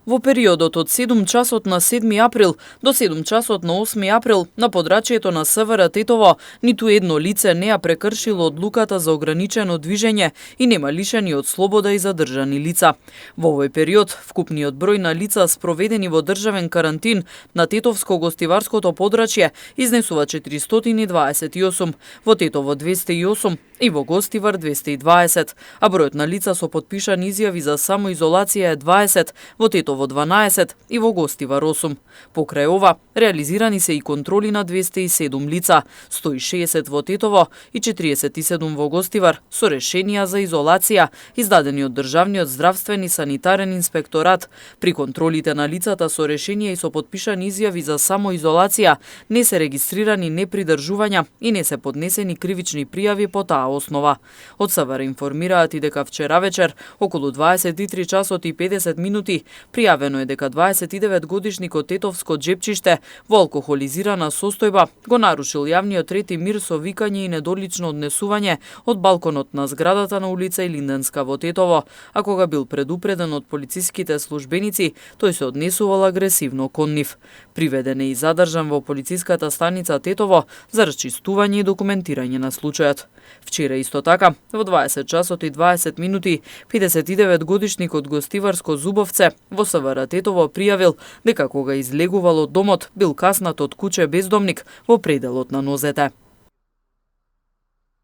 Во периодот од 7 часот на 7 април до 7 часот на 8 април на подрачјето на СВР Тетово ниту едно лице не ја прекршило одлуката за ограничено движење и нема лишени од слобода и задржани лица. Во овој период вкупниот број на лица спроведени во државен карантин на Тетовско-гостиварското подрачје изнесува 428, во Тетово 208 и во Гостивар 220, а бројот на лица со потпишани изјави за самоизолација е 20, во Тетово 12 и во Гостивар 8. Покрај ова, реализирани се и контроли на 207 лица, 160 во Тетово и 47 во Гостивар, со решенија за изолација, издадени од Државниот здравствен и санитарен инспекторат. При контролите на лицата со решенија и со потпишани изјави за самоизолација не се регистрирани непридржувања и не се поднесени кривични пријави по таа основа. Од СВР информираат и дека вчера вечер, околу 23 часот и 50 минути, пријавено е дека 29 годишникот Тетовско Джепчиште во алкохолизирана состојба го нарушил јавниот ред и мир со викање и недолично однесување од балконот на зградата на улица Илинденска во Тетово, а кога бил предупреден од полициските службеници, тој се однесувал агресивно кон нив. Приведен е и задржан во полициската станица Тетово за расчистување и документирање на случајот. Вчера исто така, во 20 часот и 20 минути, 59 годишникот Гостиварско Зубовце во СВР Тетово пријавил дека кога излегувал од домот бил каснат од куче бездомник во пределот на нозете.